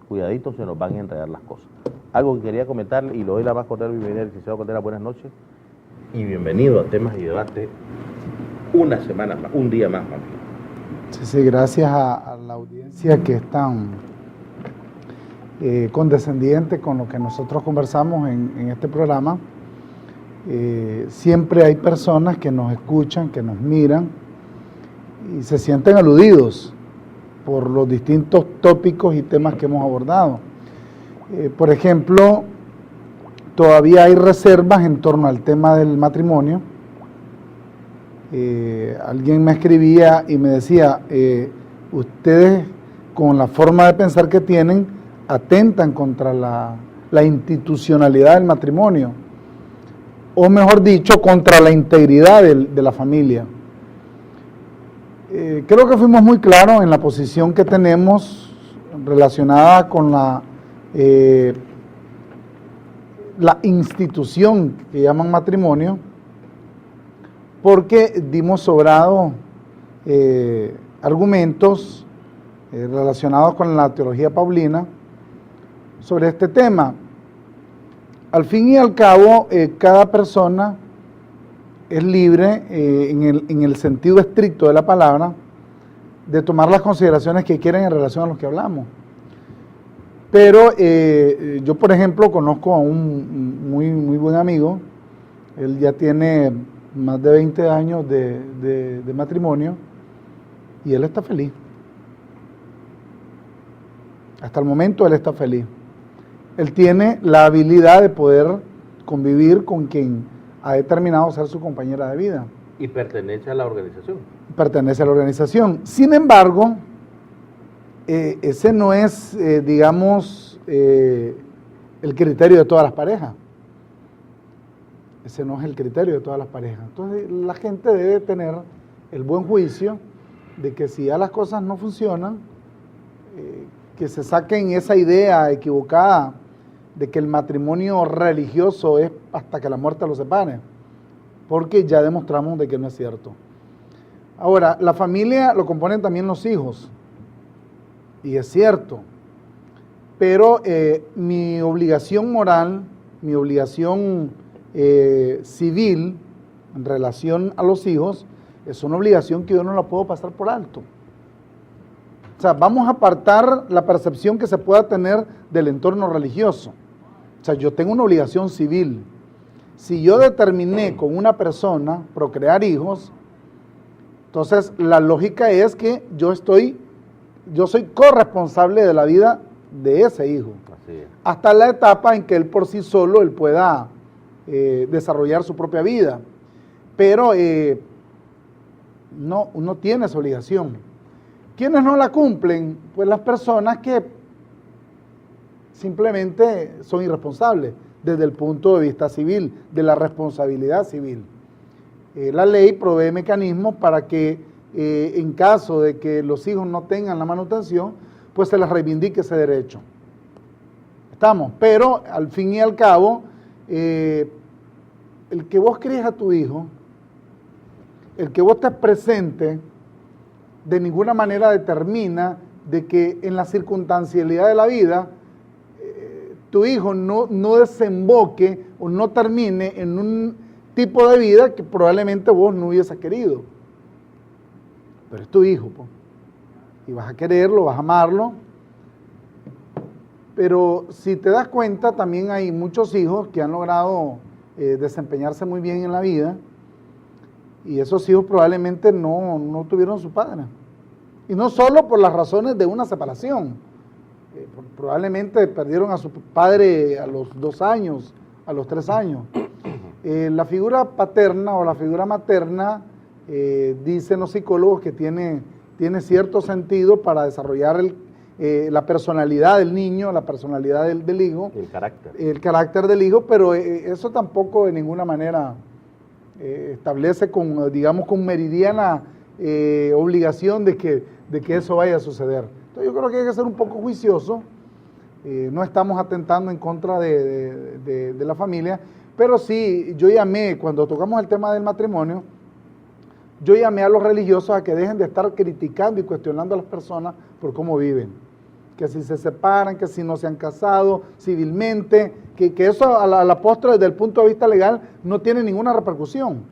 cuidadito, se nos van a enredar las cosas. Algo que quería comentar, y le doy la más cordial bienvenida al licenciado Caldera, buenas noches, y bienvenido a Temas y Debate, una semana más, un día más, Juan. Sí, gracias a la audiencia que es tan condescendiente con lo que nosotros conversamos en este programa. Siempre hay personas que nos escuchan, que nos miran y se sienten aludidos por los distintos tópicos y temas que hemos abordado. Por ejemplo, todavía hay reservas en torno al tema del matrimonio. Alguien me escribía y me decía, ustedes con la forma de pensar que tienen, atentan contra la institucionalidad del matrimonio, o mejor dicho, contra la integridad de la familia. Creo que fuimos muy claros en la posición que tenemos relacionada con la institución que llaman matrimonio, porque dimos sobrados argumentos relacionados con la teología paulina sobre este tema. Al fin y al cabo, cada persona es libre, en el sentido estricto de la palabra, de tomar las consideraciones que quieren en relación a lo que hablamos. Pero yo, por ejemplo, conozco a un muy buen amigo. Él ya tiene más de 20 años de matrimonio y él está feliz. Hasta el momento él está feliz. Él tiene la habilidad de poder convivir con quien ha determinado ser su compañera de vida. Y pertenece a la organización. Pertenece a la organización. Sin embargo, ese no es, digamos, el criterio de todas las parejas. Ese no es el criterio de todas las parejas. Entonces, la gente debe tener el buen juicio de que si ya las cosas no funcionan, que se saquen esa idea equivocada de que el matrimonio religioso es hasta que la muerte los separe, porque ya demostramos de que no es cierto. Ahora, la familia lo componen también los hijos, y es cierto, pero mi obligación moral, mi obligación civil en relación a los hijos, es una obligación que yo no la puedo pasar por alto. O sea, vamos a apartar la percepción que se pueda tener del entorno religioso. O sea, yo tengo una obligación civil. Si yo determiné con una persona procrear hijos, entonces la lógica es que yo soy corresponsable de la vida de ese hijo. Así es. Hasta la etapa en que él por sí solo él pueda desarrollar su propia vida. Pero no, uno tiene esa obligación. ¿Quiénes no la cumplen? Pues las personas que simplemente son irresponsables desde el punto de vista civil, de la responsabilidad civil. La ley provee mecanismos para que en caso de que los hijos no tengan la manutención, pues se les reivindique ese derecho. Estamos, pero al fin y al cabo, el que vos críes a tu hijo, el que vos estés presente, de ninguna manera determina de que en la circunstancialidad de la vida, tu hijo no desemboque o no termine en un tipo de vida que probablemente vos no hubieses querido. Pero es tu hijo, pues. Y vas a quererlo, vas a amarlo. Pero si te das cuenta, también hay muchos hijos que han logrado desempeñarse muy bien en la vida, y esos hijos probablemente no tuvieron su padre. Y no solo por las razones de una separación. Probablemente perdieron a su padre a los 2 años, a los 3 años. La figura paterna o la figura materna, dicen los psicólogos que tiene cierto sentido para desarrollar la personalidad del niño, la personalidad del hijo. El carácter del hijo, pero eso tampoco de ninguna manera establece con meridiana obligación de que eso vaya a suceder. Entonces yo creo que hay que ser un poco juicioso. No estamos atentando en contra de la familia, pero sí, yo llamé, cuando tocamos el tema del matrimonio, yo llamé a los religiosos a que dejen de estar criticando y cuestionando a las personas por cómo viven. que si se separan, que si no se han casado civilmente, que eso a la postre desde el punto de vista legal no tiene ninguna repercusión.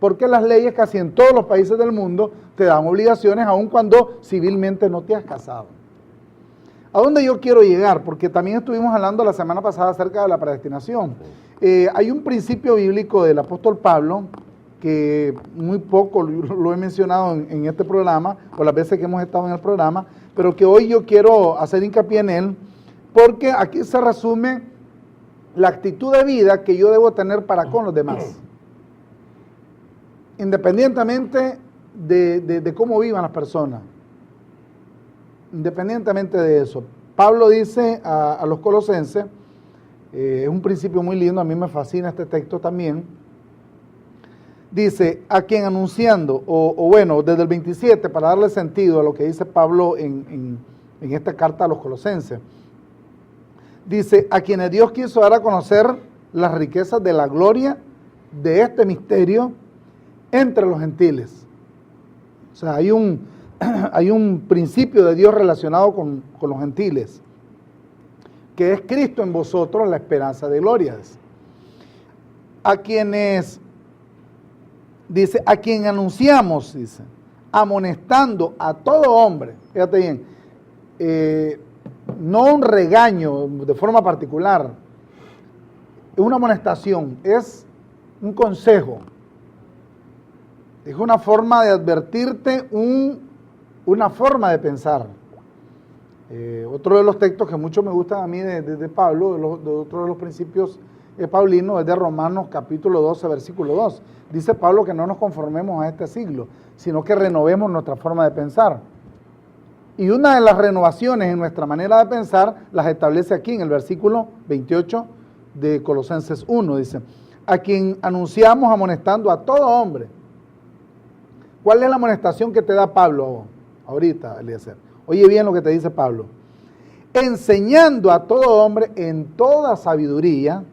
Porque las leyes casi en todos los países del mundo te dan obligaciones aun cuando civilmente no te has casado. ¿A dónde yo quiero llegar? Porque también estuvimos hablando la semana pasada acerca de la predestinación. Hay un principio bíblico del apóstol Pablo, que muy poco lo he mencionado en este programa, o las veces que hemos estado en el programa, pero que hoy yo quiero hacer hincapié en él, porque aquí se resume la actitud de vida que yo debo tener para con los demás. Independientemente de cómo vivan las personas. Independientemente de eso. Pablo dice a los colosenses, es un principio muy lindo, a mí me fascina este texto también. Dice, a quien anunciando, o bueno, desde el 27, para darle sentido a lo que dice Pablo en esta carta a los colosenses. Dice, a quienes Dios quiso dar a conocer las riquezas de la gloria de este misterio entre los gentiles. O sea, hay un principio de Dios relacionado con los gentiles, que es Cristo en vosotros, la esperanza de glorias. A quienes, dice, a quien anunciamos, dice, amonestando a todo hombre, fíjate bien, no un regaño de forma particular, es una amonestación, es un consejo, es una forma de advertirte una forma de pensar. Otro de los textos que mucho me gustan a mí de Pablo, de otro de los principios paulinos, es de Romanos capítulo 12, versículo 2. Dice Pablo que no nos conformemos a este siglo, sino que renovemos nuestra forma de pensar. Y una de las renovaciones en nuestra manera de pensar las establece aquí en el versículo 28 de Colosenses 1. Dice, a quien anunciamos amonestando a todo hombre. ¿Cuál es la amonestación que te da Pablo ahorita, Eliezer? Oye bien lo que te dice Pablo. Enseñando a todo hombre en toda sabiduría,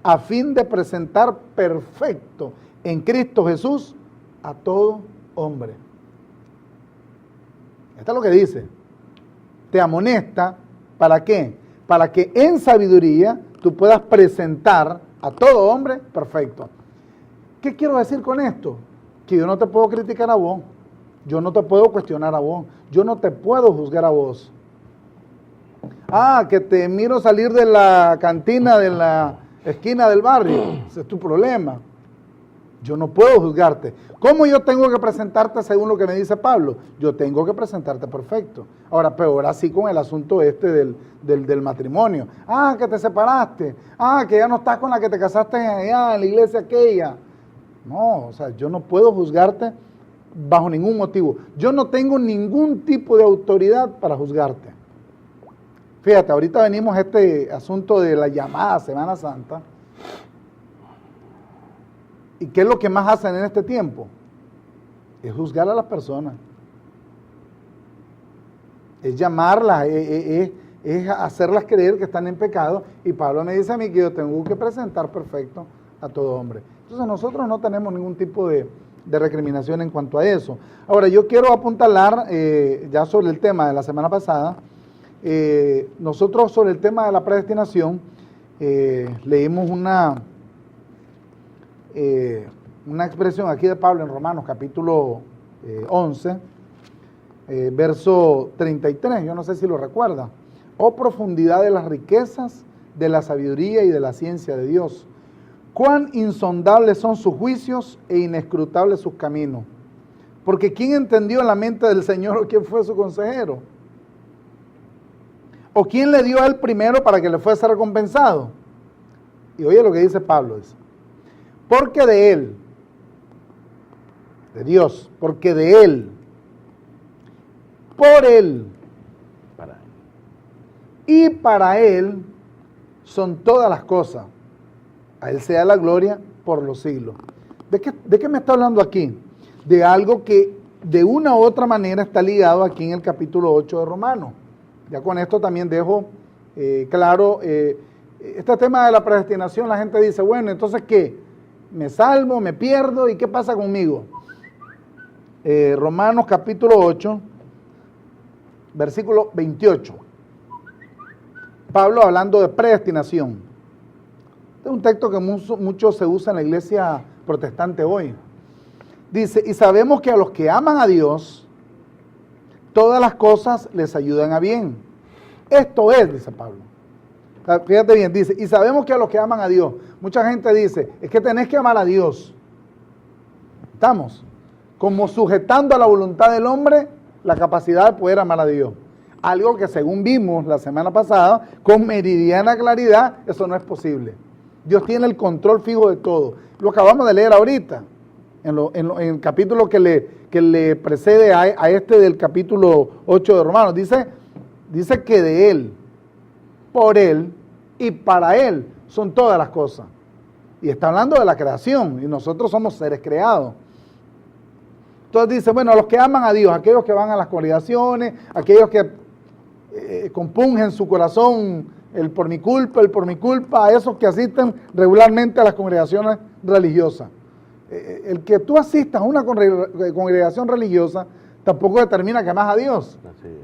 a fin de presentar perfecto en Cristo Jesús a todo hombre. Esto es lo que dice. Te amonesta, ¿para qué? Para que en sabiduría tú puedas presentar a todo hombre perfecto. ¿Qué quiero decir con esto? Que yo no te puedo criticar a vos, yo no te puedo cuestionar a vos, yo no te puedo juzgar a vos. Que te miro salir de la cantina de la esquina del barrio, ese es tu problema. Yo no puedo juzgarte. ¿Cómo yo tengo que presentarte según lo que me dice Pablo? Yo tengo que presentarte perfecto. Ahora, peor así con el asunto del matrimonio. Que te separaste. Que ya no estás con la que te casaste allá en la iglesia aquella. No, o sea, yo no puedo juzgarte bajo ningún motivo. Yo no tengo ningún tipo de autoridad para juzgarte. Fíjate, ahorita venimos a este asunto de la llamada Semana Santa. ¿Y qué es lo que más hacen en este tiempo? Es juzgar a las personas. Es llamarlas, es hacerlas creer que están en pecado. Y Pablo me dice a mí que yo tengo que presentar perfecto a todo hombre. Entonces nosotros no tenemos ningún tipo de recriminación en cuanto a eso. Ahora, yo quiero apuntalar ya sobre el tema de la semana pasada. Nosotros sobre el tema de la predestinación leímos una expresión aquí de Pablo en Romanos capítulo 11, verso 33, yo no sé si lo recuerda. Oh profundidad de las riquezas, de la sabiduría y de la ciencia de Dios. Cuán insondables son sus juicios e inescrutables sus caminos. Porque ¿quién entendió la mente del Señor o quién fue su consejero? ¿O quién le dio a él primero para que le fuese recompensado? Y oye lo que dice Pablo, dice, porque de él, de Dios, porque de él, por él, y para él son todas las cosas. A él sea la gloria por los siglos. ¿De qué me está hablando aquí? De algo que de una u otra manera está ligado aquí en el capítulo 8 de Romanos. Ya con esto también dejo claro, este tema de la predestinación, la gente dice, bueno, entonces ¿qué? ¿Me salvo, me pierdo y qué pasa conmigo? Romanos capítulo 8, versículo 28. Pablo hablando de predestinación. Este es un texto que mucho se usa en la iglesia protestante hoy. Dice, y sabemos que a los que aman a Dios, todas las cosas les ayudan a bien. Esto es, dice Pablo. Fíjate bien, dice, y sabemos que a los que aman a Dios, mucha gente dice, es que tenés que amar a Dios. Estamos como sujetando a la voluntad del hombre la capacidad de poder amar a Dios. Algo que según vimos la semana pasada, con meridiana claridad, eso no es posible. Dios tiene el control fijo de todo. Lo acabamos de leer ahorita, en el capítulo que le precede a este del capítulo 8 de Romanos. Dice que de Él, por Él y para Él son todas las cosas. Y está hablando de la creación, y nosotros somos seres creados. Entonces dice, bueno, a los que aman a Dios, aquellos que van a las congregaciones, aquellos que compungen su corazón el por mi culpa, a esos que asisten regularmente a las congregaciones religiosas. El que tú asistas a una congregación religiosa tampoco determina que amas a Dios. Así es.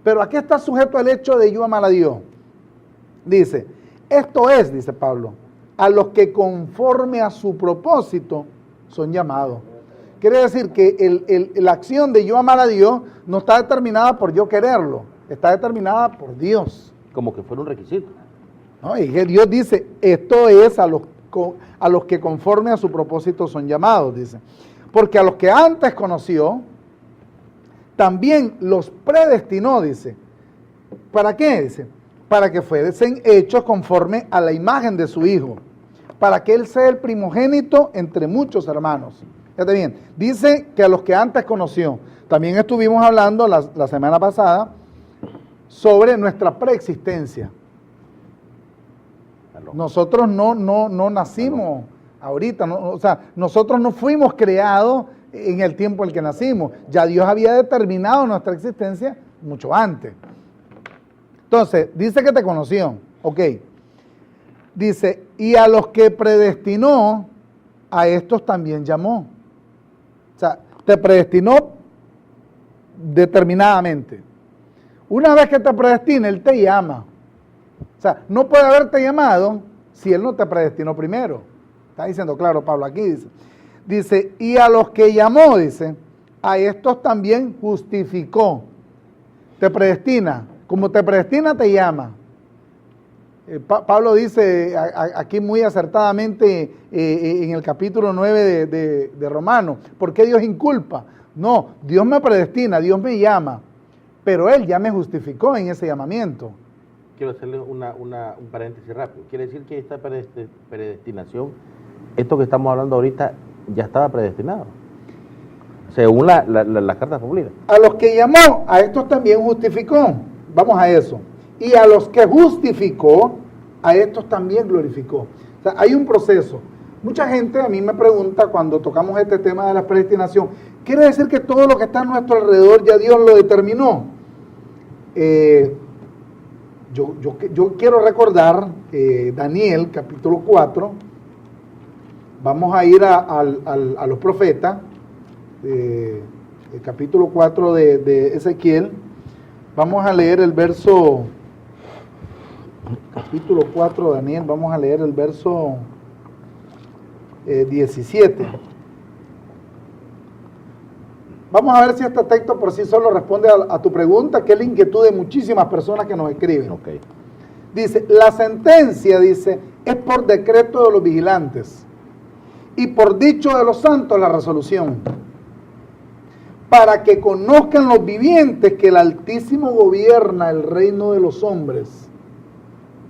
Pero aquí está sujeto el hecho de yo amar a Dios. Dice, esto es, dice Pablo, a los que conforme a su propósito son llamados. Quiere decir que la acción de yo amar a Dios no está determinada por yo quererlo, está determinada por Dios. Como que fuera un requisito. ¿No? Y que Dios dice, esto es a los que conforme a su propósito son llamados, dice. Porque a los que antes conoció, también los predestinó, dice. ¿Para qué? Dice, para que fuesen hechos conforme a la imagen de su Hijo, para que Él sea el primogénito entre muchos hermanos. Fíjate bien, dice que a los que antes conoció. También estuvimos hablando la semana pasada sobre nuestra preexistencia. Nosotros no nacimos ahorita, o sea, nosotros no fuimos creados en el tiempo en el que nacimos. Ya Dios había determinado nuestra existencia mucho antes. Entonces, dice que te conoció, ok. Dice, y a los que predestinó, a estos también llamó. O sea, te predestinó determinadamente. Una vez que te predestina, Él te llama. O sea, no puede haberte llamado si Él no te predestinó primero. Está diciendo claro Pablo aquí, dice, y a los que llamó, dice, a estos también justificó. Te predestina. Como te predestina, te llama. Pablo dice aquí muy acertadamente en el capítulo 9 de Romanos, ¿por qué Dios inculpa? No, Dios me predestina, Dios me llama, pero Él ya me justificó en ese llamamiento. Quiero hacerle un paréntesis rápido. Quiere decir que esta predestinación, esto que estamos hablando ahorita, ya estaba predestinado, según las cartas públicas. A los que llamó, a estos también justificó. Vamos a eso. Y a los que justificó, a estos también glorificó. O sea, hay un proceso. Mucha gente a mí me pregunta cuando tocamos este tema de la predestinación, ¿quiere decir que todo lo que está a nuestro alrededor ya Dios lo determinó? Yo quiero recordar Daniel, capítulo 4. Vamos a ir a los profetas, el capítulo 4 de Ezequiel. Vamos a leer el verso, capítulo 4 de Daniel, vamos a leer el verso 17. Vamos a ver si este texto por sí solo responde a tu pregunta, que es la inquietud de muchísimas personas que nos escriben. Okay. Dice, la sentencia, dice, es por decreto de los vigilantes y por dicho de los santos la resolución, para que conozcan los vivientes que el Altísimo gobierna el reino de los hombres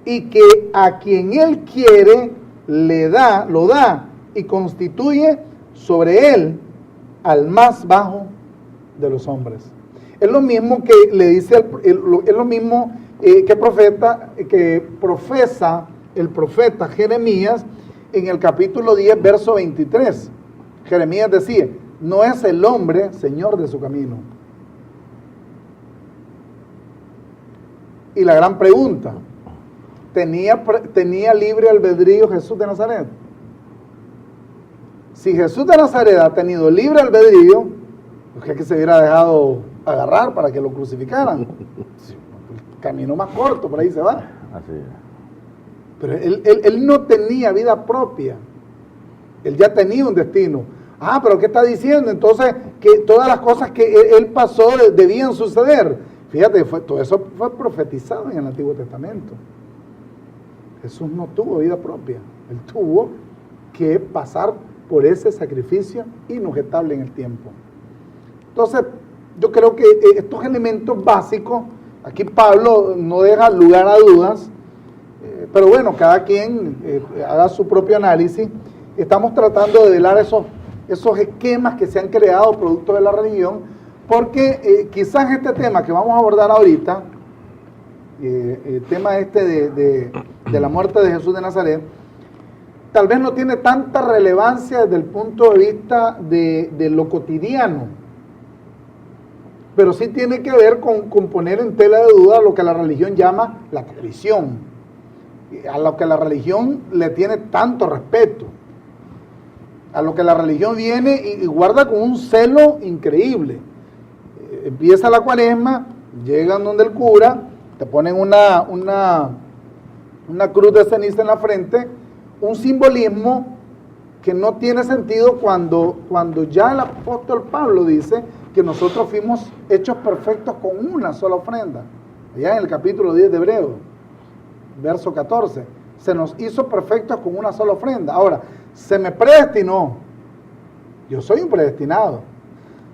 y que a quien Él quiere lo da y constituye sobre él al más bajo de los hombres. Es lo mismo que le dice, es lo mismo que profesa el profeta Jeremías en el capítulo 10, verso 23. Jeremías decía, no es el hombre señor de su camino. Y la gran pregunta, ¿tenía libre albedrío Jesús de Nazaret? Si Jesús de Nazaret ha tenido libre albedrío, pues que se hubiera dejado agarrar para que lo crucificaran. El camino más corto, por ahí se va. Así es. Pero él no tenía vida propia. Él ya tenía un destino. Ah, pero ¿qué está diciendo? Entonces, que todas las cosas que él pasó debían suceder. Fíjate, todo eso fue profetizado en el Antiguo Testamento. Jesús no tuvo vida propia. Él tuvo que pasar por ese sacrificio inobjetable en el tiempo. Entonces, yo creo que estos elementos básicos, aquí Pablo no deja lugar a dudas, pero bueno, cada quien haga su propio análisis. Estamos tratando de velar esos esquemas que se han creado producto de la religión, porque quizás este tema que vamos a abordar ahorita, el tema de la muerte de Jesús de Nazaret, tal vez no tiene tanta relevancia desde el punto de vista de lo cotidiano, pero sí tiene que ver con poner en tela de duda lo que la religión llama la tradición, a lo que la religión le tiene tanto respeto, a lo que la religión viene y guarda con un celo increíble. Empieza la Cuaresma, llegan donde el cura, te ponen una cruz de ceniza en la frente, un simbolismo que no tiene sentido cuando ya el apóstol Pablo dice que nosotros fuimos hechos perfectos con una sola ofrenda. Allá en el capítulo 10 de Hebreos, verso 14, se nos hizo perfectos con una sola ofrenda. Ahora, se me predestinó, yo soy un predestinado,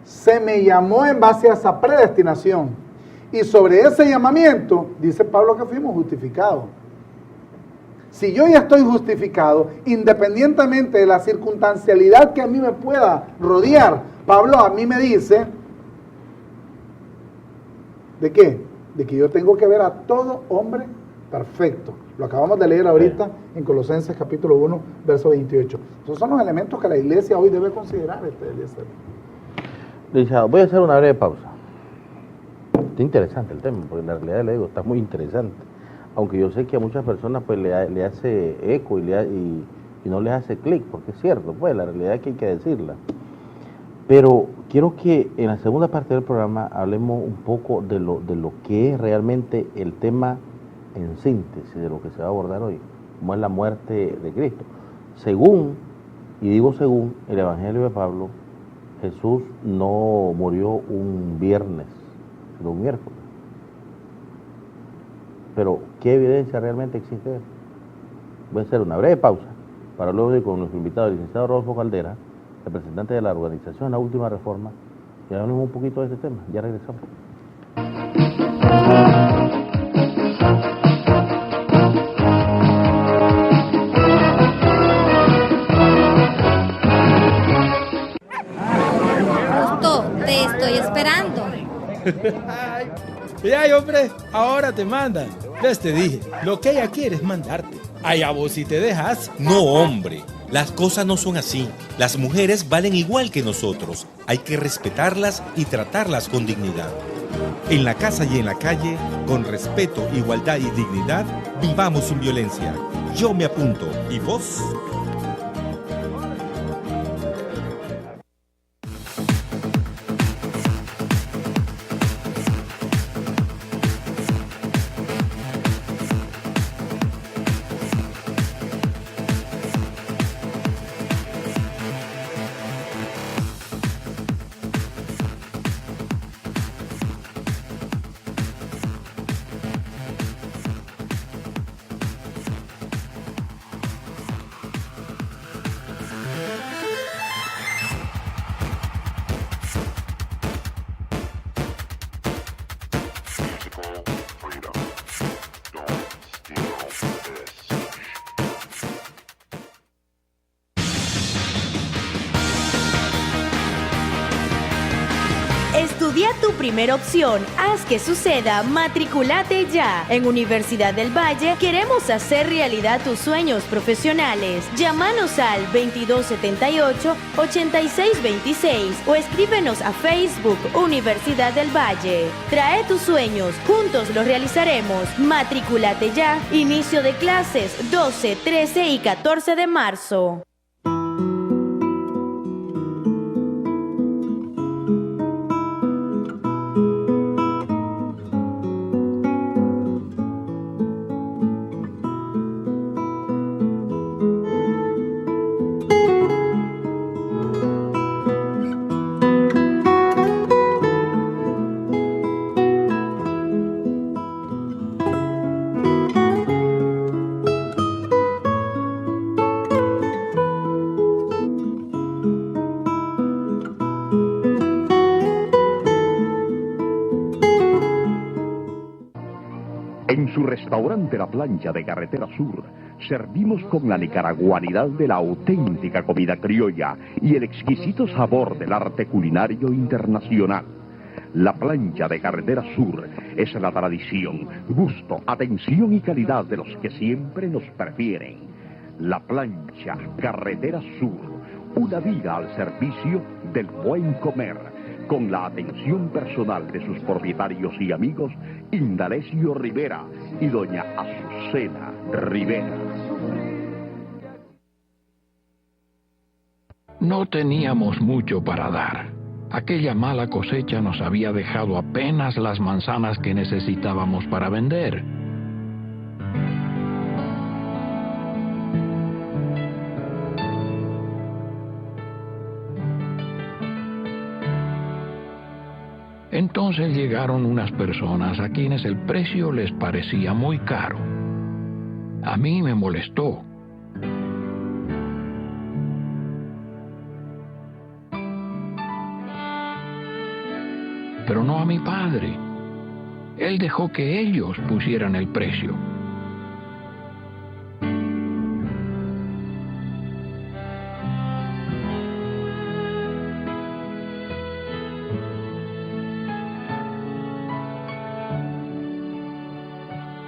se me llamó en base a esa predestinación, y sobre ese llamamiento, dice Pablo que fuimos justificados. Si yo ya estoy justificado, independientemente de la circunstancialidad que a mí me pueda rodear, Pablo a mí me dice, ¿de qué? De que yo tengo que ver a todo hombre perfecto. Lo acabamos de leer ahorita en Colosenses capítulo 1, verso 28. Esos son los elementos que la iglesia hoy debe considerar. Licenciado, voy a hacer una breve pausa. Está interesante el tema, porque en la realidad le digo, está muy interesante. Aunque yo sé que a muchas personas pues le hace eco y no les hace clic, porque es cierto, pues la realidad es que hay que decirla. Pero quiero que en la segunda parte del programa hablemos un poco de lo que es realmente el tema en síntesis de lo que se va a abordar hoy, como es la muerte de Cristo. Según, y digo según, el Evangelio de Pablo, Jesús no murió un viernes, sino un miércoles. Pero, ¿qué evidencia realmente existe de eso? Voy a hacer una breve pausa para luego ir con nuestro invitado, el licenciado Rodolfo Caldera, representante de la organización La Última Reforma, y hablemos un poquito de este tema. Ya regresamos. Justo, te estoy esperando. Ay, hombre, ahora te mandan. Ves, te dije, lo que ella quiere es mandarte. Ay, a vos si te dejas. No, hombre, las cosas no son así. Las mujeres valen igual que nosotros. Hay que respetarlas y tratarlas con dignidad. En la casa y en la calle, con respeto, igualdad y dignidad, vivamos sin violencia. Yo me apunto. ¿Y vos? Estudia tu primera opción. Haz que suceda. Matriculate ya. En Universidad del Valle queremos hacer realidad tus sueños profesionales. Llámanos al 2278-8626 o escríbenos a Facebook Universidad del Valle. Trae tus sueños. Juntos los realizaremos. Matriculate ya. Inicio de clases 12, 13 y 14 de marzo. En su restaurante La Plancha de Carretera Sur, servimos con la nicaraguanidad de la auténtica comida criolla y el exquisito sabor del arte culinario internacional. La Plancha de Carretera Sur es la tradición, gusto, atención y calidad de los que siempre nos prefieren. La Plancha, Carretera Sur, una vida al servicio del buen comer, con la atención personal de sus propietarios y amigos, Indalecio Rivera y doña Azucena Rivera. No teníamos mucho para dar. Aquella mala cosecha nos había dejado apenas las manzanas que necesitábamos para vender. Entonces llegaron unas personas a quienes el precio les parecía muy caro. A mí me molestó. Pero no a mi padre. Él dejó que ellos pusieran el precio.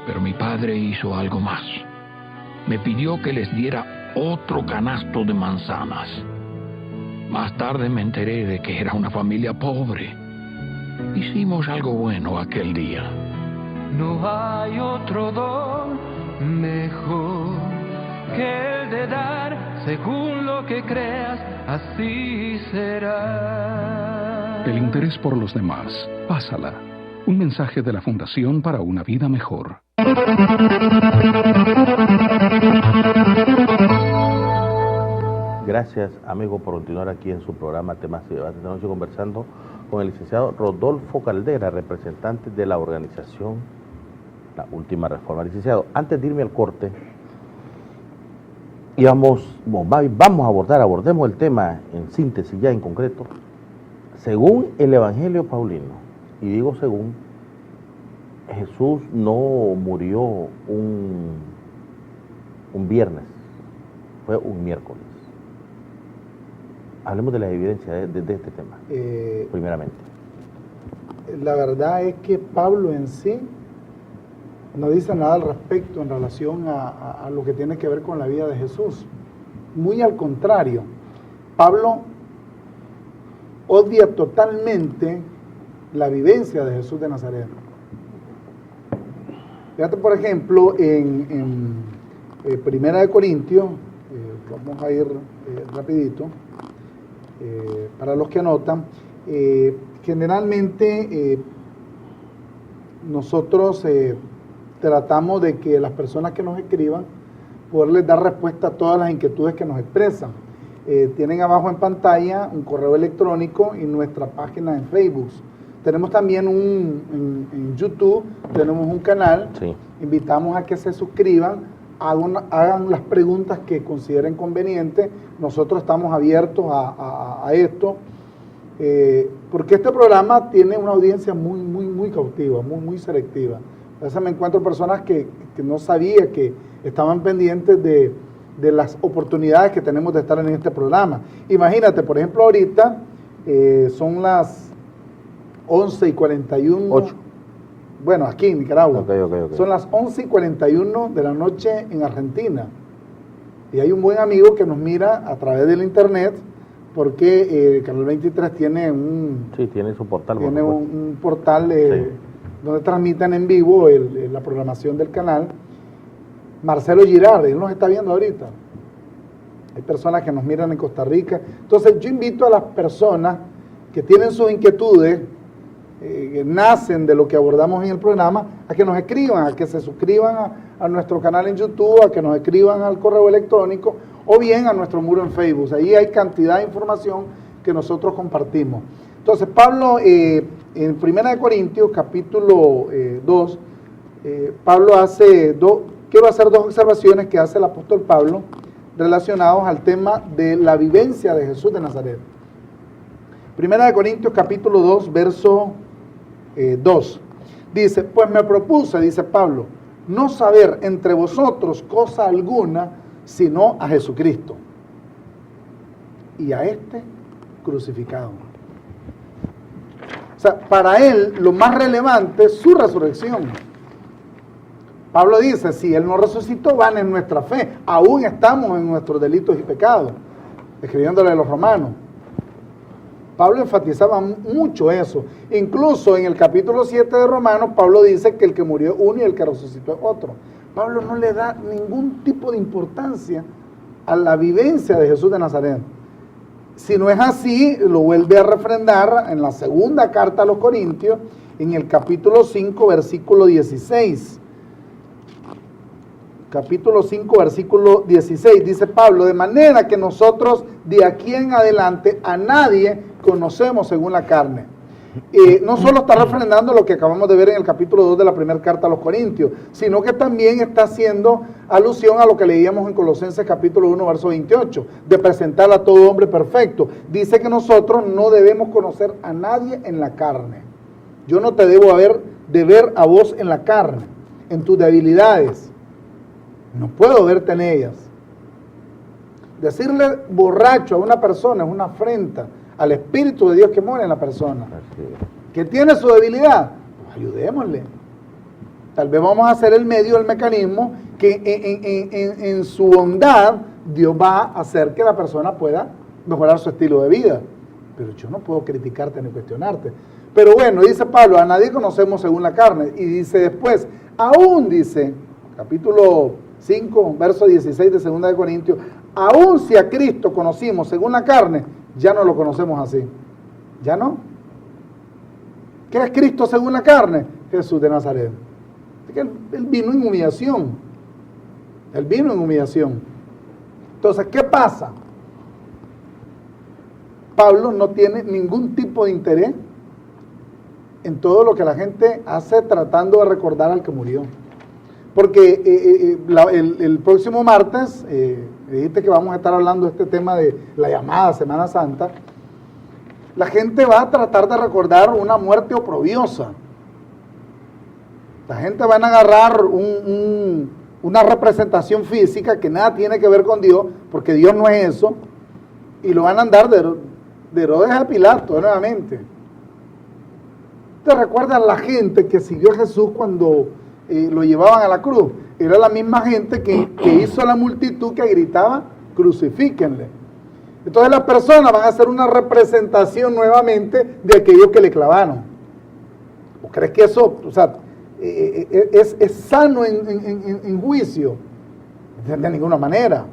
Pero mi padre hizo algo más. Me pidió que les diera otro canasto de manzanas. Más tarde me enteré de que era una familia pobre. Hicimos algo bueno aquel día. No hay otro don mejor que el de dar, según lo que creas, así será. El interés por los demás. Pásala. Un mensaje de la Fundación para una Vida Mejor. Gracias, amigo, por continuar aquí en su programa Temas y Debates. Esta noche conversando con el licenciado Rodolfo Caldera, representante de la organización La Última Reforma. Licenciado, antes de irme al corte, abordemos el tema en síntesis, ya en concreto. Según el Evangelio Paulino, y digo según, Jesús no murió un viernes, fue un miércoles. Hablemos de la evidencia de este tema, primeramente. La verdad es que Pablo en sí no dice nada al respecto en relación a lo que tiene que ver con la vida de Jesús. Muy al contrario, Pablo odia totalmente la vivencia de Jesús de Nazaret. Fíjate, por ejemplo, en Primera de Corintios, vamos a ir rapidito, para los que anotan, generalmente nosotros tratamos de que las personas que nos escriban, poderles dar respuesta a todas las inquietudes que nos expresan. Tienen abajo en pantalla un correo electrónico y nuestra página en Facebook. Tenemos también en YouTube, tenemos un canal. Sí. Invitamos a que se suscriban, hagan las preguntas que consideren convenientes. Nosotros estamos abiertos a esto, porque este programa tiene una audiencia muy cautiva, muy selectiva. A veces me encuentro personas que no sabía que estaban pendientes de las oportunidades que tenemos de estar en este programa. Imagínate, por ejemplo, ahorita son las 11:41. 8. Bueno, aquí en Nicaragua. Okay. Son las 11:41 de la noche en Argentina. Y hay un buen amigo que nos mira a través del internet, porque el Canal 23 tiene tiene su portal. Tiene un portal donde transmiten en vivo la programación del canal. Marcelo Girard, él nos está viendo ahorita. Hay personas que nos miran en Costa Rica. Entonces yo invito a las personas que tienen sus inquietudes, que nacen de lo que abordamos en el programa, a que nos escriban, a que se suscriban a nuestro canal en YouTube, a que nos escriban al correo electrónico o bien a nuestro muro en Facebook. Ahí hay cantidad de información que nosotros compartimos. Entonces Pablo, en 1 Corintios capítulo 2, Pablo quiero hacer dos observaciones que hace el apóstol Pablo relacionados al tema de la vivencia de Jesús de Nazaret. 1 Corintios capítulo 2, verso 2. Dice, pues me propuse, dice Pablo, no saber entre vosotros cosa alguna, sino a Jesucristo y a este crucificado. O sea, para él lo más relevante es su resurrección. Pablo dice, si él no resucitó, van en nuestra fe, aún estamos en nuestros delitos y pecados, escribiéndole a los romanos. Pablo enfatizaba mucho eso. Incluso en el capítulo 7 de Romanos, Pablo dice que el que murió es uno y el que resucitó es otro. Pablo no le da ningún tipo de importancia a la vivencia de Jesús de Nazaret. Si no es así, lo vuelve a refrendar en la segunda carta a los Corintios, en el capítulo 5, versículo 16. Capítulo 5, versículo 16, dice Pablo, de manera que nosotros de aquí en adelante a nadie conocemos según la carne. No solo está refrendando lo que acabamos de ver en el capítulo 2 de la primera carta a los Corintios, sino que también está haciendo alusión a lo que leíamos en Colosenses capítulo 1, verso 28, de presentar a todo hombre perfecto. Dice que nosotros no debemos conocer a nadie en la carne. Yo no te debo de ver a vos en la carne, en tus debilidades. No puedo verte en ellas. Decirle borracho a una persona es una afrenta al Espíritu de Dios que mora en la persona. Que tiene su debilidad, pues ayudémosle. Tal vez vamos a hacer el medio, el mecanismo, que en su bondad Dios va a hacer que la persona pueda mejorar su estilo de vida. Pero yo no puedo criticarte ni cuestionarte. Pero bueno, dice Pablo, a nadie conocemos según la carne. Y dice después, aún dice, capítulo 5, verso 16 de 2 de Corintios, aún si a Cristo conocimos según la carne, ya no lo conocemos así. ¿Ya no? ¿Qué es Cristo según la carne? Jesús de Nazaret. Él vino en humillación. Él vino en humillación. Entonces, ¿qué pasa? Pablo no tiene ningún tipo de interés en todo lo que la gente hace tratando de recordar al que murió. Porque el próximo martes, dijiste que vamos a estar hablando de este tema de la llamada Semana Santa, la gente va a tratar de recordar una muerte oprobiosa. La gente va a agarrar una representación física que nada tiene que ver con Dios, porque Dios no es eso, y lo van a andar de Herodes a Pilato nuevamente. ¿Te recuerdan la gente que siguió a Jesús cuando lo llevaban a la cruz? Era la misma gente que hizo la multitud que gritaba, crucifíquenle. Entonces las personas van a hacer una representación nuevamente de aquellos que le clavaron. ¿O crees que eso, o sea, es sano en juicio? De ninguna manera.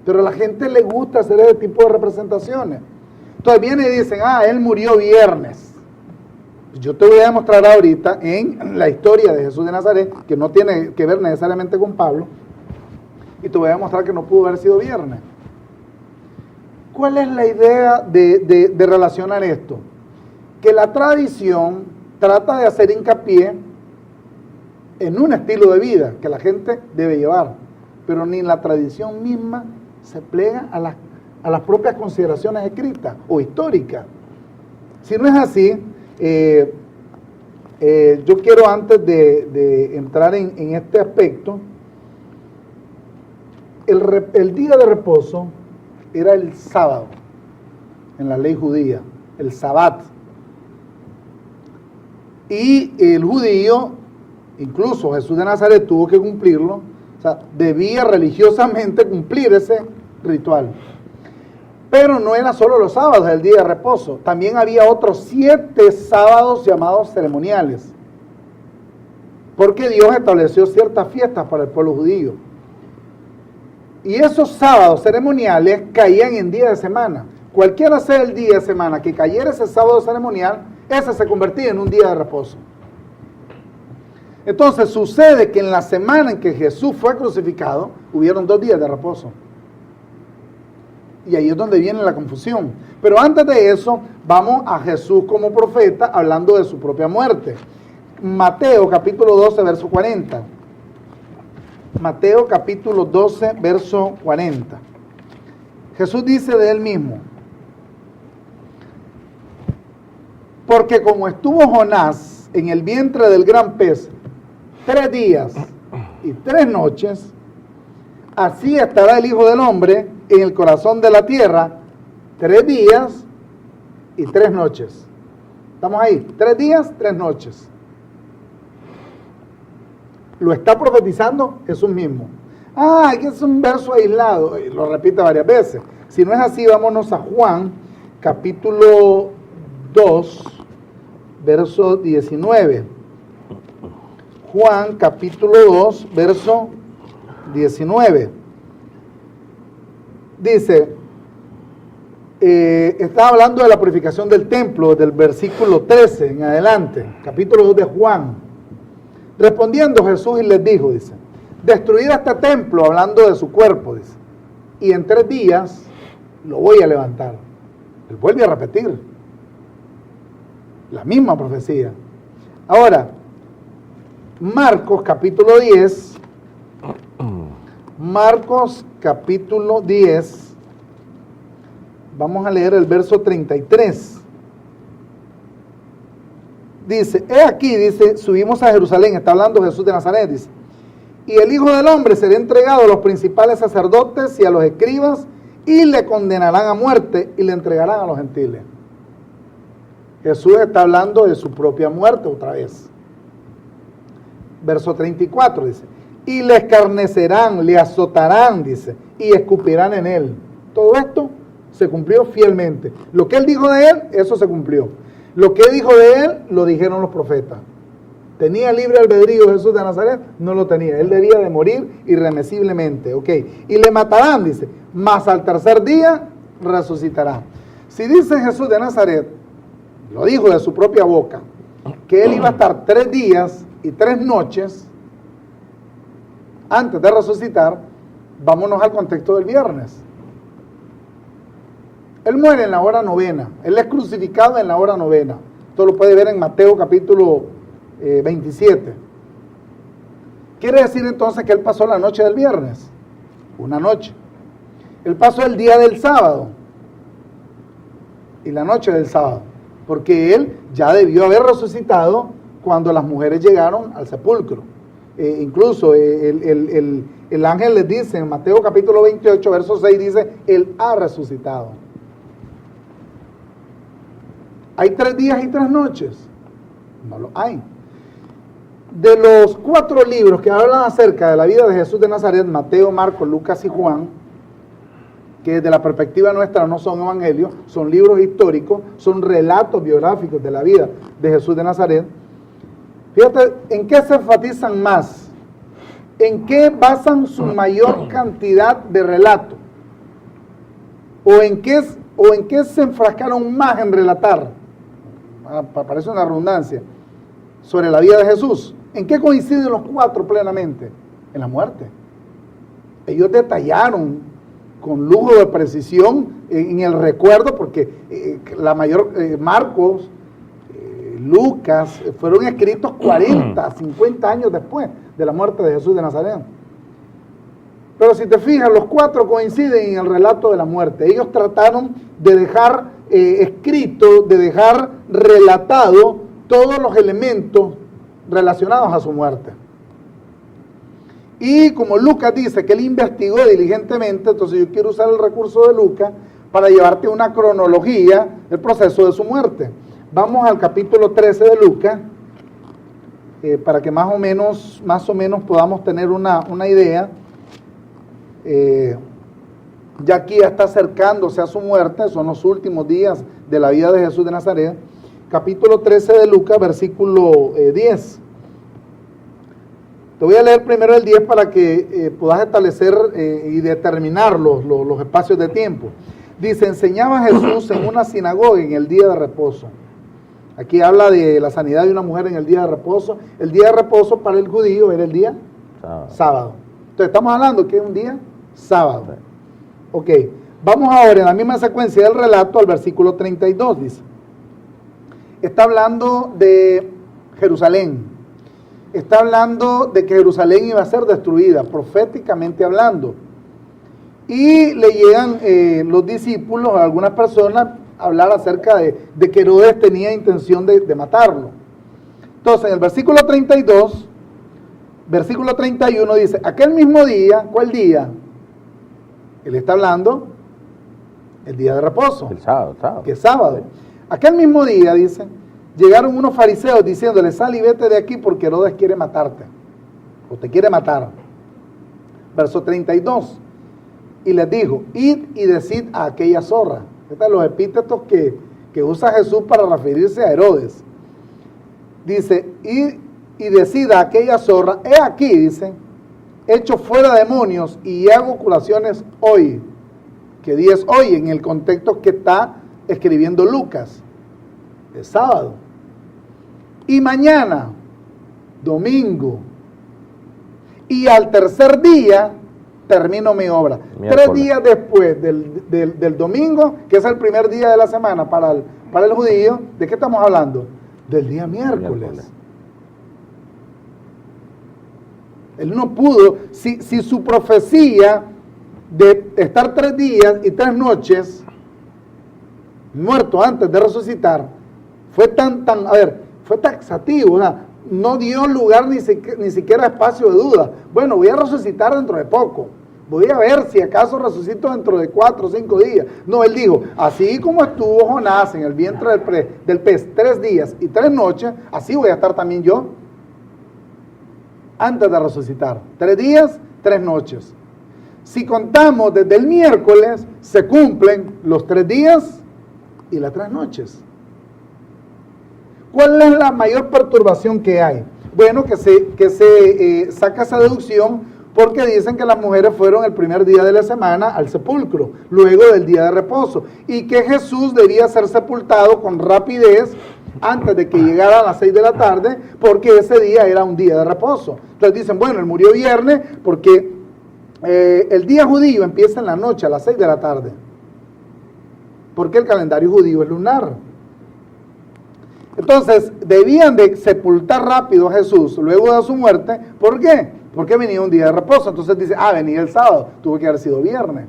Pero a la gente le gusta hacer ese tipo de representaciones. Entonces vienen y dicen, él murió viernes. Yo te voy a demostrar ahorita en la historia de Jesús de Nazaret, que no tiene que ver necesariamente con Pablo, y te voy a demostrar que no pudo haber sido viernes. ¿Cuál es la idea de relacionar esto? Que la tradición trata de hacer hincapié en un estilo de vida que la gente debe llevar, pero ni la tradición misma se plega a las propias consideraciones escritas o históricas. Si no es así, yo quiero, antes de entrar en este aspecto, el día de reposo era el sábado en la ley judía, el sabbat. Y el judío, incluso Jesús de Nazaret, tuvo que cumplirlo, o sea, debía religiosamente cumplir ese ritual. Pero no era solo los sábados el día de reposo, también había otros 7 sábados llamados ceremoniales, porque Dios estableció ciertas fiestas para el pueblo judío. Y esos sábados ceremoniales caían en día de semana. Cualquiera sea el día de semana que cayera ese sábado ceremonial, ese se convertía en un día de reposo. Entonces sucede que en la semana en que Jesús fue crucificado, hubieron 2 días de reposo. Y ahí es donde viene la confusión. Pero antes de eso, vamos a Jesús como profeta hablando de su propia muerte. Mateo capítulo 12, verso 40. Mateo capítulo 12, verso 40. Jesús dice de él mismo: porque como estuvo Jonás en el vientre del gran pez 3 días y 3 noches, así estará el Hijo del Hombre en el corazón de la tierra 3 días y 3 noches. ¿Estamos ahí? 3 días, 3 noches. Lo está profetizando Jesús mismo. Que es un verso aislado, y lo repite varias veces. Si no es así, vámonos a Juan, capítulo 2, verso 19. Juan, capítulo 2, verso 19. Dice, está hablando de la purificación del templo, del versículo 13 en adelante, capítulo 2 de Juan. Respondiendo Jesús y les dijo, dice, destruid este templo, hablando de su cuerpo, dice, y en 3 días lo voy a levantar. Él vuelve a repetir la misma profecía. Ahora, Marcos capítulo 10, Marcos capítulo 10, vamos a leer el verso 33. Dice, he aquí, dice, subimos a Jerusalén, está hablando Jesús de Nazaret, dice, y el Hijo del Hombre será entregado a los principales sacerdotes y a los escribas, y le condenarán a muerte y le entregarán a los gentiles. Jesús está hablando de su propia muerte otra vez. Verso 34 dice, y le escarnecerán, le azotarán, dice, y escupirán en él. Todo esto se cumplió fielmente. Lo que él dijo de él, eso se cumplió. Lo que dijo de él, lo dijeron los profetas. ¿Tenía libre albedrío Jesús de Nazaret? No lo tenía. Él debía de morir irremisiblemente. Ok. Y le matarán, dice, mas al tercer día resucitará. Si dice Jesús de Nazaret, lo dijo de su propia boca, que él iba a estar 3 días y 3 noches antes de resucitar, vámonos al contexto del viernes. Él muere en la hora 9, él es crucificado en la hora 9. Esto lo puede ver en Mateo capítulo 27. Quiere decir entonces que él pasó la noche del viernes, una noche. Él pasó el día del sábado y la noche del sábado, porque él ya debió haber resucitado cuando las mujeres llegaron al sepulcro. Incluso el ángel les dice en Mateo capítulo 28, verso 6, dice, él ha resucitado. ¿Hay 3 días y 3 noches? No lo hay. De los 4 libros que hablan acerca de la vida de Jesús de Nazaret, Mateo, Marcos, Lucas y Juan, que desde la perspectiva nuestra no son evangelios, son libros históricos, son relatos biográficos de la vida de Jesús de Nazaret. Fíjate, ¿en qué se enfatizan más? ¿En qué basan su mayor cantidad de relatos? ¿O en qué se enfrascaron más en relatar? Parece una redundancia. Sobre la vida de Jesús. ¿En qué coinciden los 4 plenamente? En la muerte. Ellos detallaron con lujo de precisión en el recuerdo, porque Marcos, Lucas, fueron escritos 40, 50 años después de la muerte de Jesús de Nazaret. Pero si te fijas, los 4 coinciden en el relato de la muerte. Ellos trataron de dejar escrito, de dejar relatado todos los elementos relacionados a su muerte. Y como Lucas dice que él investigó diligentemente, entonces yo quiero usar el recurso de Lucas para llevarte una cronología del proceso de su muerte. Vamos al capítulo 13 de Lucas, para que más o menos podamos tener una idea. Ya aquí ya está acercándose a su muerte, son los últimos días de la vida de Jesús de Nazaret. Capítulo 13 de Lucas, versículo 10. Te voy a leer primero el 10 para que puedas establecer y determinar los espacios de tiempo. Dice, enseñaba Jesús en una sinagoga en el día de reposo. Aquí habla de la sanidad de una mujer en el día de reposo. El día de reposo para el judío era el día sábado. Entonces estamos hablando que es un día sábado. Ok, vamos ahora en la misma secuencia del relato al versículo 32, dice. Está hablando de Jerusalén. Está hablando de que Jerusalén iba a ser destruida, proféticamente hablando. Y le llegan los discípulos, algunas personas, a hablar acerca de que Herodes tenía intención de matarlo. Entonces, en el versículo 32, versículo 31 dice, aquel mismo día, ¿cuál día? Él está hablando el día de reposo. El sábado, Que es sábado. Aquel mismo día, dice, llegaron unos fariseos diciéndole, sal y vete de aquí porque Herodes quiere matarte. O te quiere matar. Verso 32. Y les dijo, id y decid a aquella zorra. Estos son los epítetos que usa Jesús para referirse a Herodes. Dice, id y decid a aquella zorra, he aquí, dice, echo fuera demonios y hago curaciones hoy. ¿Qué día es hoy? En el contexto que está escribiendo Lucas. Es sábado. Y mañana, domingo. Y al tercer día, termino mi obra. Miércoles. 3 días después del domingo, que es el primer día de la semana para el judío, ¿de qué estamos hablando? Del día miércoles. Él no pudo, si su profecía de estar 3 días y 3 noches muerto antes de resucitar, fue fue taxativo, no dio lugar ni siquiera espacio de duda. Bueno, voy a resucitar dentro de poco, voy a ver si acaso resucito dentro de 4 o 5 días. No, él dijo, así como estuvo Jonás en el vientre del pez 3 días y 3 noches, así voy a estar también yo antes de resucitar. 3 días, 3 noches. Si contamos desde el miércoles, se cumplen los 3 días y las 3 noches. ¿Cuál es la mayor perturbación que hay? Bueno, que se saca esa deducción porque dicen que las mujeres fueron el primer día de la semana al sepulcro, luego del día de reposo, y que Jesús debía ser sepultado con rapidez antes de que llegara a las 6 de la tarde, porque ese día era un día de reposo. Entonces dicen, bueno, él murió viernes porque el día judío empieza en la noche, a las 6 de la tarde, porque el calendario judío es lunar. Entonces, debían de sepultar rápido a Jesús luego de su muerte. ¿Por qué? Porque venía un día de reposo. Entonces dice, venía el sábado, tuvo que haber sido viernes.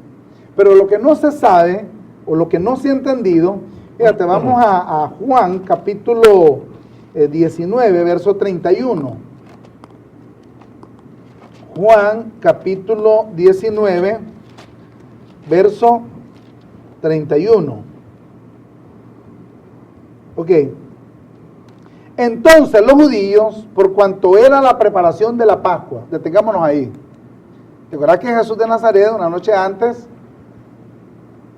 Pero lo que no se sabe, o lo que no se ha entendido, fíjate, vamos a Juan capítulo 19, verso 31. Juan capítulo 19, verso 31. Ok. Entonces los judíos, por cuanto era la preparación de la Pascua, detengámonos ahí. ¿Te acuerdas que Jesús de Nazaret, una noche antes,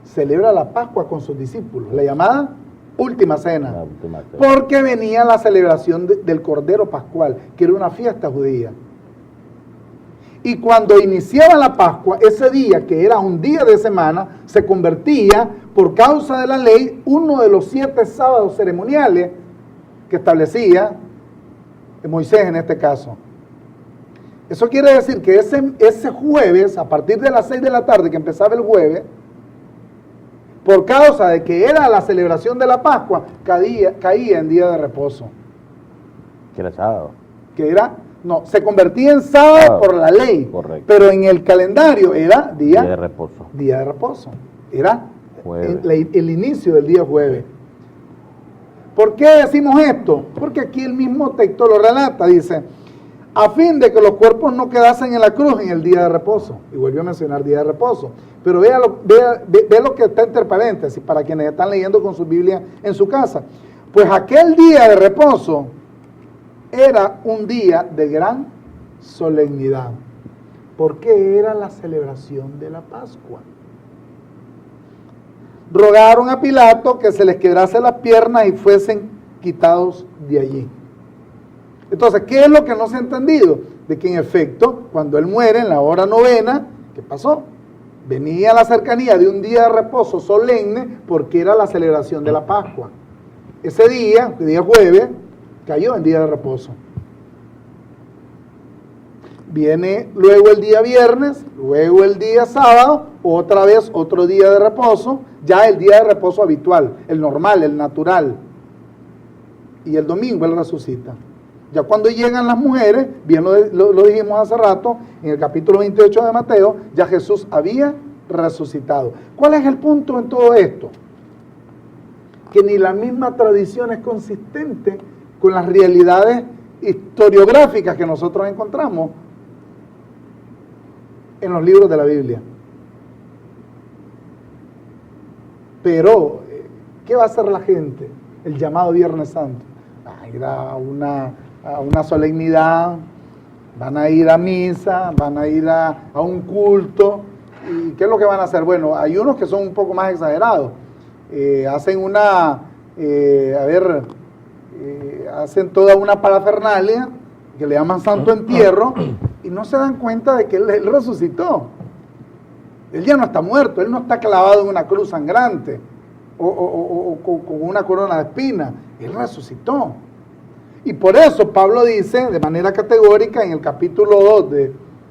celebra la Pascua con sus discípulos, la llamada Última Cena? La última cena. Porque venía la celebración del Cordero Pascual, que era una fiesta judía. Y cuando iniciaba la Pascua, ese día, que era un día de semana, se convertía, por causa de la ley, uno de los 7 sábados ceremoniales que establecía Moisés en este caso. Eso quiere decir que ese jueves, a partir de las 6 de la tarde, que empezaba el jueves, por causa de que era la celebración de la Pascua, caía en día de reposo. Que era sábado. Se convertía en sábado por la ley. Correcto. Pero en el calendario era día de reposo. Día de reposo. Era Jueves. el inicio del día jueves. ¿Por qué decimos esto? Porque aquí el mismo texto lo relata, dice, a fin de que los cuerpos no quedasen en la cruz en el día de reposo. Y volvió a mencionar día de reposo. Pero vea lo que está entre paréntesis, para quienes están leyendo con su Biblia en su casa. Pues aquel día de reposo era un día de gran solemnidad, porque era la celebración de la Pascua. Rogaron a Pilato que se les quebrase las piernas y fuesen quitados de allí. Entonces, ¿qué es lo que no se ha entendido? De que en efecto, cuando él muere en la hora novena, ¿qué pasó? Venía la cercanía de un día de reposo solemne porque era la celebración de la Pascua. Ese día, el día jueves, cayó en día de reposo. Viene luego el día viernes, luego el día sábado, otra vez otro día de reposo, ya el día de reposo habitual, el normal, el natural. Y el domingo él resucita. Ya cuando llegan las mujeres, bien lo dijimos hace rato, en el capítulo 28 de Mateo, ya Jesús había resucitado. ¿Cuál es el punto en todo esto? Que ni la misma tradición es consistente con las realidades historiográficas que nosotros encontramos en los libros de la Biblia. Pero, ¿qué va a hacer la gente el llamado Viernes Santo? Van a ir a una solemnidad, van a ir a misa, van a ir a un culto. ¿Y qué es lo que van a hacer? Bueno, hay unos que son un poco más exagerados. Hacen hacen toda una parafernalia que le llaman Santo Entierro y no se dan cuenta de que él resucitó. Él ya no está muerto, él no está clavado en una cruz sangrante o con una corona de espinas. Él resucitó. Y por eso Pablo dice de manera categórica en el capítulo 2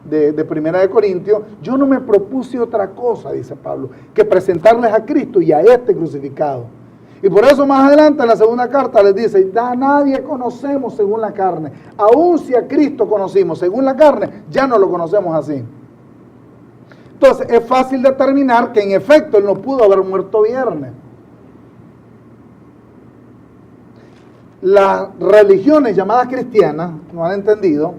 de Primera de Corintios, yo no me propuse otra cosa, dice Pablo, que presentarles a Cristo y a este crucificado. Y por eso más adelante en la segunda carta les dice, a nadie conocemos según la carne. Aún si a Cristo conocimos según la carne, ya no lo conocemos así. Entonces es fácil determinar que en efecto él no pudo haber muerto viernes. Las religiones llamadas cristianas no han entendido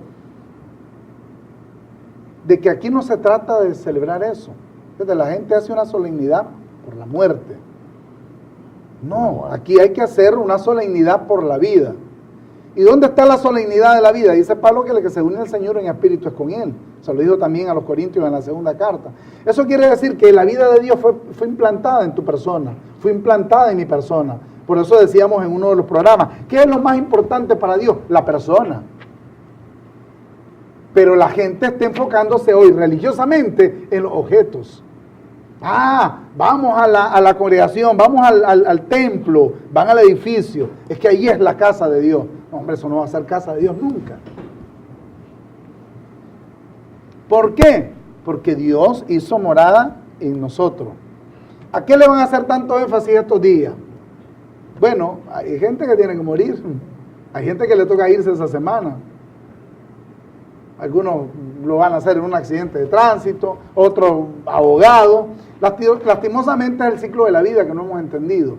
de que aquí no se trata de celebrar eso. Entonces, la gente hace una solemnidad por la muerte. No, aquí hay que hacer una solemnidad por la vida. ¿Y dónde está la solemnidad de la vida? Dice Pablo que el que se une al Señor en espíritu es con Él. Se lo dijo también a los Corintios en la segunda carta. Eso quiere decir que la vida de Dios fue implantada en tu persona, fue implantada en mi persona. Por eso decíamos en uno de los programas, ¿qué es lo más importante para Dios? La persona. Pero la gente está enfocándose hoy religiosamente en los objetos. Vamos a la congregación, vamos al templo, van al edificio. Es que ahí es la casa de Dios. No, hombre, eso no va a ser casa de Dios nunca. ¿Por qué? Porque Dios hizo morada en nosotros. ¿A qué le van a hacer tanto énfasis estos días? Bueno, hay gente que tiene que morir. Hay gente que le toca irse esa semana. Algunos lo van a hacer en un accidente de tránsito, otros abogados. Lastimosamente es el ciclo de la vida que no hemos entendido.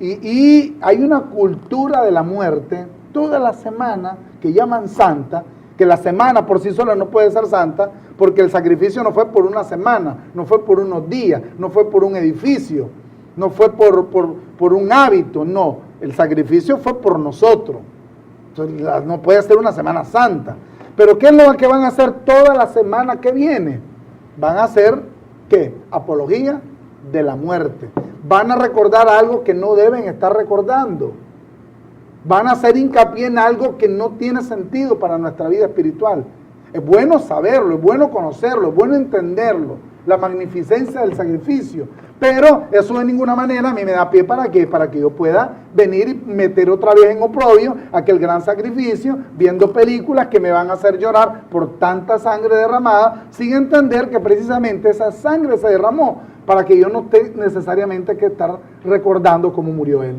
Y hay una cultura de la muerte toda la semana que llaman santa, que la semana por sí sola no puede ser santa, porque el sacrificio no fue por una semana, no fue por unos días, no fue por un edificio, no fue por un hábito, no. El sacrificio fue por nosotros. Entonces, no puede ser una semana santa. Pero ¿qué es lo que van a hacer toda la semana que viene? Van a hacer, ¿qué? Apología de la muerte. Van a recordar algo que no deben estar recordando. Van a hacer hincapié en algo que no tiene sentido para nuestra vida espiritual. Es bueno saberlo, es bueno conocerlo, es bueno entenderlo, la magnificencia del sacrificio. Pero eso de ninguna manera a mí me da pie para que yo pueda venir y meter otra vez en oprobio aquel gran sacrificio, viendo películas que me van a hacer llorar por tanta sangre derramada, sin entender que precisamente esa sangre se derramó para que yo no tenga necesariamente que estar recordando cómo murió Él.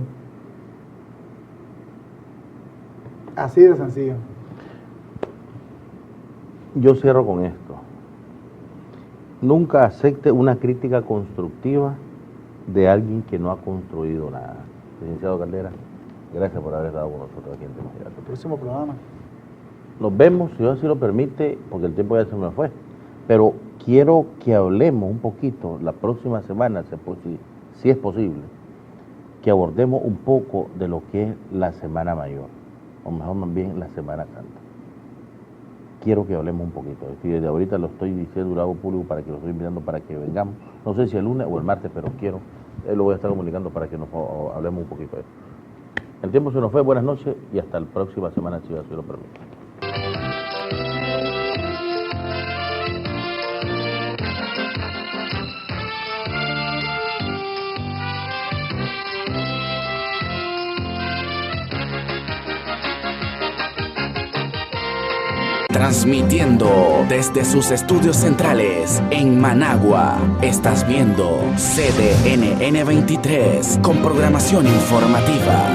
Así de sencillo. Yo cierro con esto. Nunca acepte una crítica constructiva de alguien que no ha construido nada. Licenciado Caldera, gracias por haber estado con nosotros aquí en Temas Directos. El próximo programa. Nos vemos, si Dios así lo permite, porque el tiempo ya se me fue. Pero quiero que hablemos un poquito la próxima semana, si es posible, que abordemos un poco de lo que es la Semana Mayor, o mejor más bien la Semana Santa. Quiero que hablemos un poquito. Desde ahorita lo estoy diciendo, lo hago público para que lo estoy invitando para que vengamos. No sé si el lunes o el martes, pero lo voy a estar comunicando para que nos hablemos un poquito de esto. El tiempo se nos fue, buenas noches y hasta la próxima semana, si Dios lo permite. Transmitiendo desde sus estudios centrales en Managua, estás viendo CDNN 23 con programación informativa.